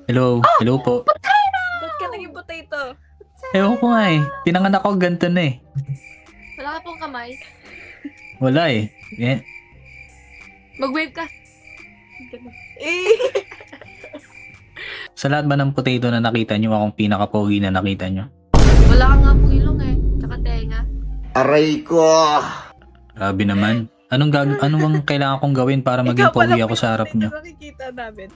Hello, hello po. Ba't ka naging potato? Ewan ko nga eh. Pinanganak ako ganito na eh. Wala ka pong kamay. Wala eh. Mag-wave ka. Sa lahat ba ng potato na nakita nyo, akong pinaka-pogi na nakita nyo? Wala ka nga pong ilong eh. Tsaka tenga. Aray ko! Grabe naman. Anong bang kailangan kong gawin para maging pogi ako sa harap nyo? Nakikita namin.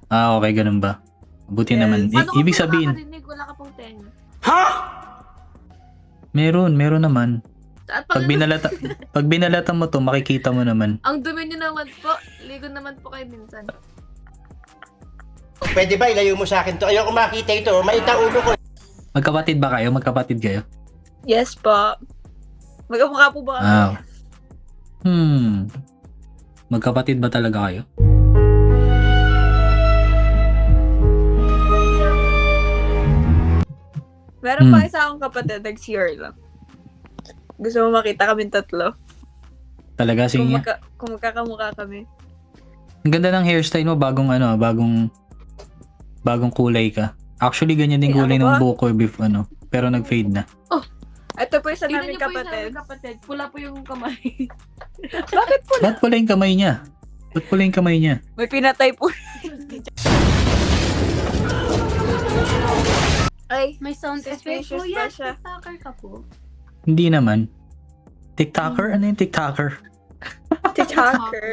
Ah, okay, ganun ba? Buti Yes. naman. Paano Ibig ka sabihin, nakakarinig? Wala ka pong tenga. meron naman. At Pag binalatan mo to, makikita mo naman. ang dumi nyo naman po. Ligo naman po kayo minsan. Pwede ba ilayo mo sa akin to? Ayoko makita ito. Maita ulo ko. Magkapatid ba kayo? Magkapatid kayo? Yes po. Magkamukha po ba kami? Ah. Magkapatid ba talaga kayo? Meron pa isa akong kapatid, nag-CR lang. Gusto mo makita kaming tatlo? Talaga? Sige nga. Kung magkakamukha kami. Ang ganda ng hairstyle mo, bagong kulay ka. Actually, ganyan din Ay, kulay ano ng ba? buhok ko pero nag-fade na. Ito po isa Tingnan namin nyo po yung kapatid. namin kapatid. Pula po yung kamay. Bakit po? Ba't pula yung kamay niya? Ba't pula yung kamay niya? May pinatay po. Ay, May sound effect. Suspicious Kuya, ba siya? TikToker ka po. Hindi naman. TikToker? Ano yung TikToker? TikToker.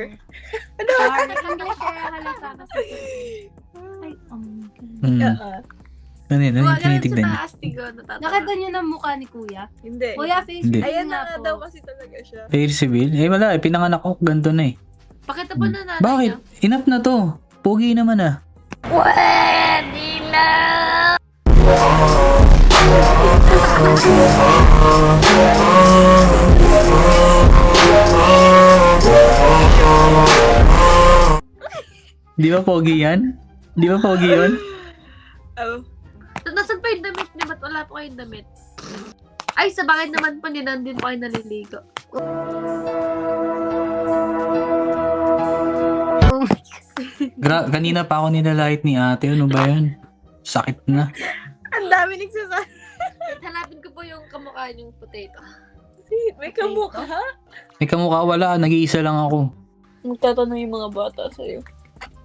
Sorry, hanggang share halata kasi. Ay, oh my God. Ano yun? Ano yung tinitignan niya? Sa taas, tigo, natatawa. Nakita niyo na mukha ni Kuya? Hindi. Kuya, face Hindi. Ayan na nga nga po. daw kasi talaga siya. Fair civil? Eh wala eh. Pinanganak ko. Ganito na eh. Pakita po na nanay Bakit? niya. Enough na to. Pogi naman ah. Di ba pogi yan? Di ba pogi yun? Oh. Nasaan pa yung damit niya? Ba't wala po kayong damit? Ay, sa bakit naman po, din po kayo naliligo. Kanina pa ako nilalait ni ate. Ano ba yan? Sakit na. Ang dami nagsasabi. Hanapin ko po yung kamukha niyong potato. May kamukha. May kamukha wala. Nag-iisa lang ako. Magtatanong yung mga bata sa'yo.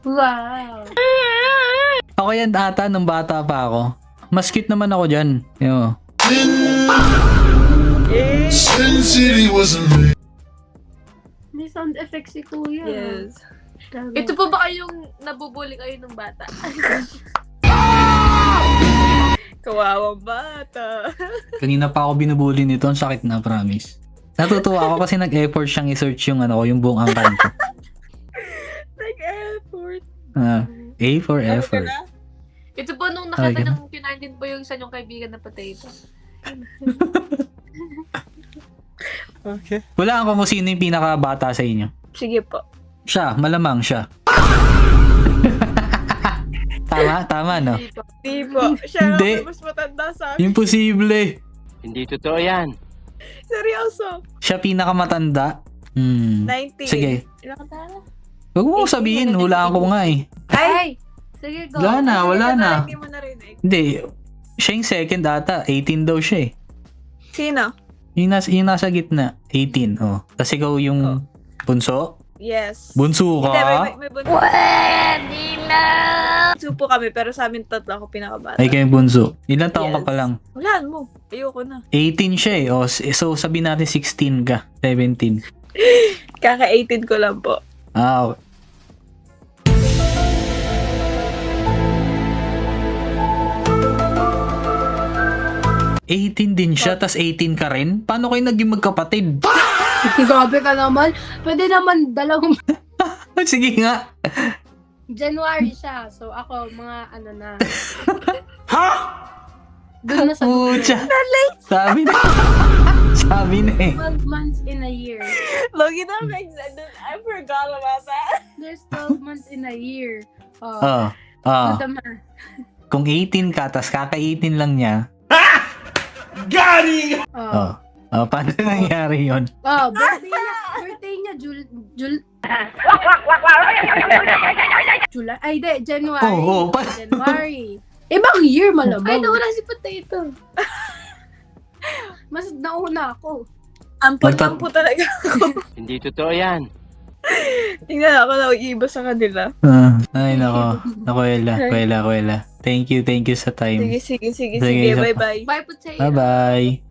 Wow! Ako yan ata nung bata pa ako. Mas cute naman ako dyan. Yo. Sin City wasn't me. May sound effect si Kuya. Yes. Ito po ba kayong nabubuli kayo ng bata? Kawawang bata. Kanina pa ako binubuli nito. Ang sakit na, promise. Natutuwa ako kasi nag-effort siyang i-search yung yung buong angkan ko. Nag-effort. A for Ano ka effort. na? Ito po nung nakita Okay. ng kinain din po yung isa niyong kaibigan na potato. Okay. Wala kung sino yung pinakabata sa inyo. Sige po. Siya, malamang siya. Tama, no? Di po. Siya nga Hindi. po mas matanda sa akin. Imposible. Hindi totoo yan. Seryoso. Siya pinakamatanda. 19. Sige. Ilang ka na? Huwag mo sabihin, hulaan ko nga eh. Ay! Sige, go. Wala na, wala na. Hindi mo narinig. Hindi, siya yung second ata. 18 daw siya eh. Sino? Yung nasa gitna, 18. Oh. Tapos ikaw yung bunso? Yes. Bunso Hindi, ka? may bunso. Pwede na! Bunso po kami, pero sa amin tatlo ako pinakabata. Ay, kayo yung bunso. Ilan taong ka Yes. pa lang? Walaan mo. Ayoko na. 18 siya eh. Oh, so, sabihin natin 16 ka. 17. Kaka-18 ko lang po. Ah, okay. din siya, tas 18 ka rin? Paano kayo naging magkapatid? Grabe ka naman. Pwede naman dalawang Sige nga. January siya. So ako, mga ano na. Doon na sa Pucha. Sabi na. Sabi na eh. 12 months in a year. Logi na I forgot about that. There's 12 months in a year. Oh, Oh. do the math. Kung 18 ka, tas kaka-18 lang niya. Galing! Oh. Oh. Paano nangyari yun? Oh, birthday niya July. Ay, di. January. Oo, January. Ibang year Ay, malamang. nawala si Potato. Mas nauna ako. Ampon-ampo talaga ako. Hindi totoo yan. Tingnan ako na iiba sa kanila. Ay, nako. Nakuela. Thank you sa time. Sige, Sige, isa pa. bye-bye. Bye, Potato. Bye-bye.